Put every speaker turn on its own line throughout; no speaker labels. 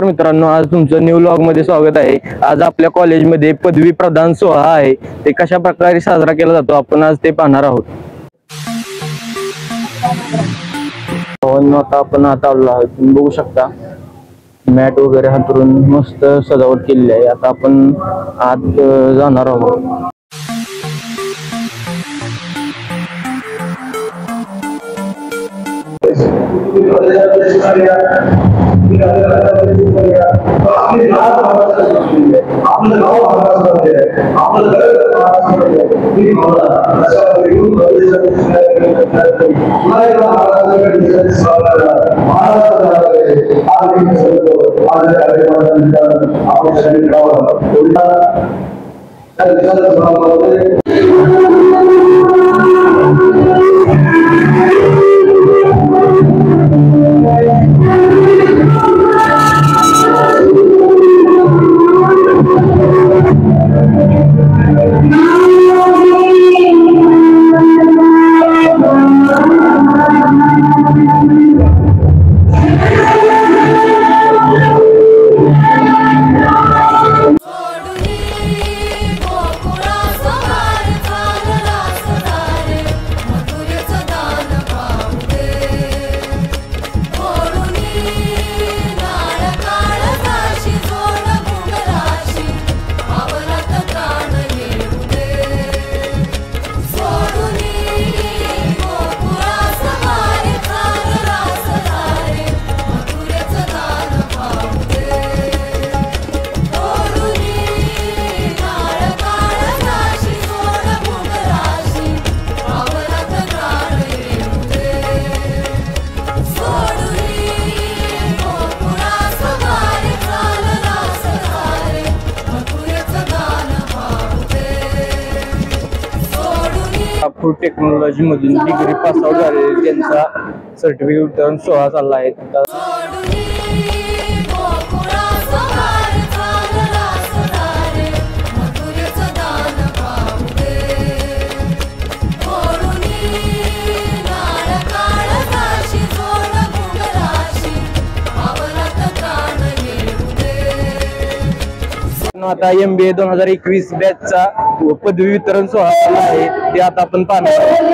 नमस्कार मित्रांनो, आज तुमचं न्यू व्लॉग मध्ये स्वागत आहे। आज आपल्या कॉलेजमध्ये पदवी प्रदान सोहळा आहे, ते कशा प्रकारे साजरा केला जातो आपण आज ते पाहणार आहोत। आता आपण आत आलो आहोत, तुम्ही बघू शकता मॅट वगैरे हातरून मस्त सजावट केलेली आहे। आता आपण आत जाणार आहोत। फूड टेक्नॉलॉजी मधून डिग्री पास आउट झालेले त्यांचा सर्टिफिकेट वितरण सोहळा चालला आहे। आता MBA 2021 बॅचचा पदवी वितरण सोहळा चालला आहे, ते आता आपण पाहणार आहोत।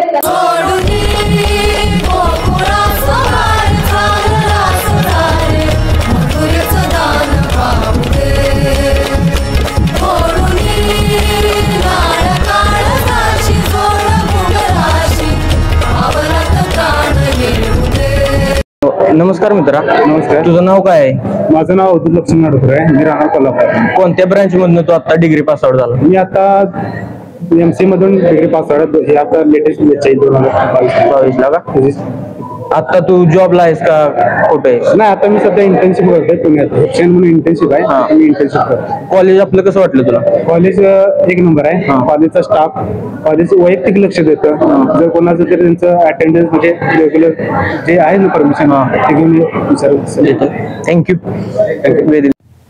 नमस्कार मित्रा।
नमस्कार।
तुझं नाव काय आहे?
माझं नाव अब्दुल लक्ष्मण नाडकर आहे, मी राहणार कोल्हापूर।
कोणत्या ब्रांच मधून तू आता डिग्री पास आउट झाला?
मी आता MC मधून डिग्री पास आउट आहे। हे आता लेटेस्ट बॅच आहे 2022
ला का? आता तू जॉबला आहेस का कुठे?
नाही, आता मी सध्या इंटर्नशिप करतोय पुण्यात। ऑप्शन म्हणून इंटर्नशिप आहे, मी इंटर्नशिप करतो।
कॉलेज आपलं कसं वाटलं तुला?
कॉलेज एक नंबर आहे। कॉलेजचा स्टाफ, कॉलेज वैयक्तिक लक्ष देतं। जर कोणाचं तरी त्यांचं अटेंडन्स म्हणजे रेग्युलर जे आहे ना परमिशन ते घेऊन विचार।
थँक्यू।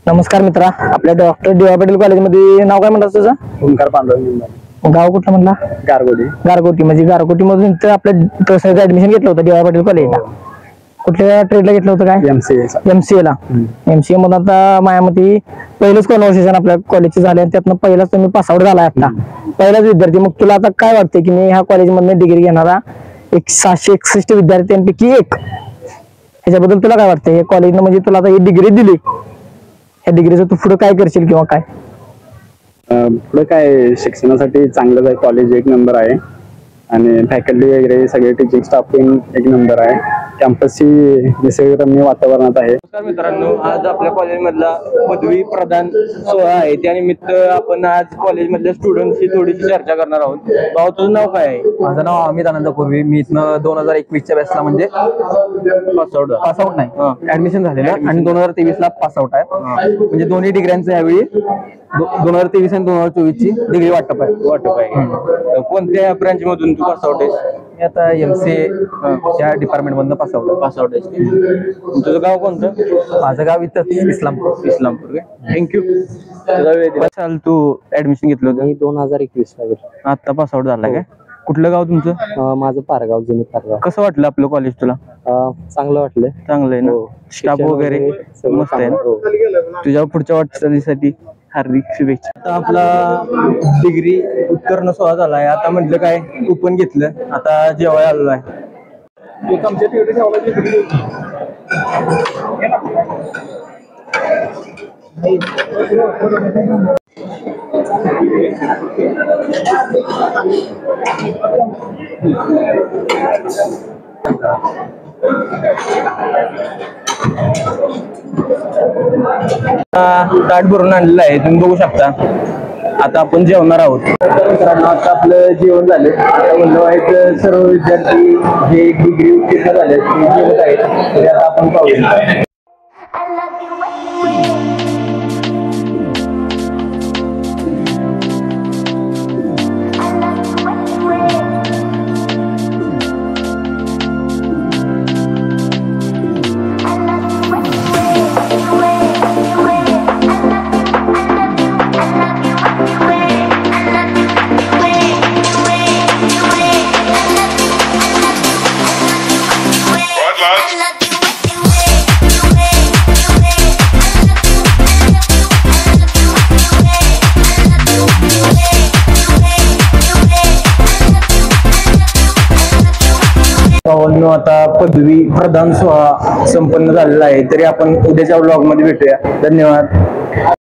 नमस्कार मित्रा, आपल्या डॉक्टर DY पाटील कॉलेजमध्ये नाव काय म्हणतात तुझं?
ओंकार पांडव।
गाव कुठलं म्हणला?
गारगोटी।
गारगोटी म्हणजे गारगोटी मधून आपल्या पर्सनल ऍडमिशन घेतलं होतं DY पाटील कॉलेजला। कुठल्या ट्रेडला घेतलं होतं काय? MCA ला। MCA मधून आता मायामती पहिलंच कॉन्व्हर्सेशन आपल्या कॉलेजचे झाले आणि त्यातनं पहिलाच तुम्ही पास आउट झालाय आता, पहिलाच विद्यार्थी। मग तुला आता काय वाटतंय की मी ह्या कॉलेजमधून डिग्री घेणारा 761 विद्यार्थ्यांपैकी एक, ह्याच्याबद्दल तुला काय वाटतंय? हे कॉलेजनं म्हणजे तुला आता ही डिग्री दिली, ह्या डिग्रीचं तू पुढे काय करशील किंवा काय?
पुढे काय, शिक्षणासाठी चांगलंच आहे कॉलेज, एक नंबर आहे। आणि फॅकल्टी वगैरे सगळे टीचिंग स्टाफ पण एक नंबर आहे। कॅम्पसची निसर्गरम्य वातावरणात आहे।
नमस्कार मित्रांनो, आज आपल्या कॉलेजमधला पदवी प्रदान सोहळा आहे, त्यानिमित्त आपण आज कॉलेजमधल्या स्टुडंटशी थोडीशी चर्चा करणार आहोत। भाऊ, तुझं नाव काय आहे?
माझं नाव अमित आनंद पूर्वी। मी इथनं 2021च्या बॅचला म्हणजे पास आउट नाही, ऍडमिशन झालेलं आणि 2023 ला पास आउट आहे। म्हणजे दोन्ही डिग्र्यांचं यावेळी 2023 आणि 2024 ची डिग्री वाटप आहे।
कोणत्या ब्रांच मधून तू पास आउट आहेस?
मी आता MCA च्या डिपार्टमेंट मधून पास आउट आहेस।
तुझं गाव कोणतं?
माझं गाव इथं इस्लामपूर।
थँक्यू। तुझा वेळ दिला। तू ऍडमिशन घेतलं होतं?
मी 2021 ला
आता पास आउट झाला काय? कुठलं गाव तुमचं?
माझं पारगाव, जुनी पारगाव.
कसं वाटलं आपलं कॉलेज तुला?
चांगलं वाटलंय.
चांगलं आहे ना?
हो.
स्टाफ
शिक्षण
वगैरे
सगळं
मस्त आहे ना?
चांगलं. हो.
तुझ्या पुढच्या वाटचालीसाठी हार्दिक शुभेच्छा. आता आपला डिग्री उत्तीर्ण सोहळा झालाय. आता म्हटलं काय कुपन घेतलं, आता जेवायला आलेलो आहे. ताट भरून आणलेलं आहे, तुम्ही बघू शकता. आता आपण जेवणार आहोत. तर मित्रांनो, आता आपलं जेवण झालं. आता म्हणलं व्हायचं सर्व विद्यार्थी जे डिग्री उत्तीर्ण झाले ते जेवत आहेत, तरी आता आपण पाहूया. आता पदवी प्रदान सोहळा संपन्न झालेला आहे, तरी आपण उद्याच्या व्लॉग मध्ये भेटूया. धन्यवाद.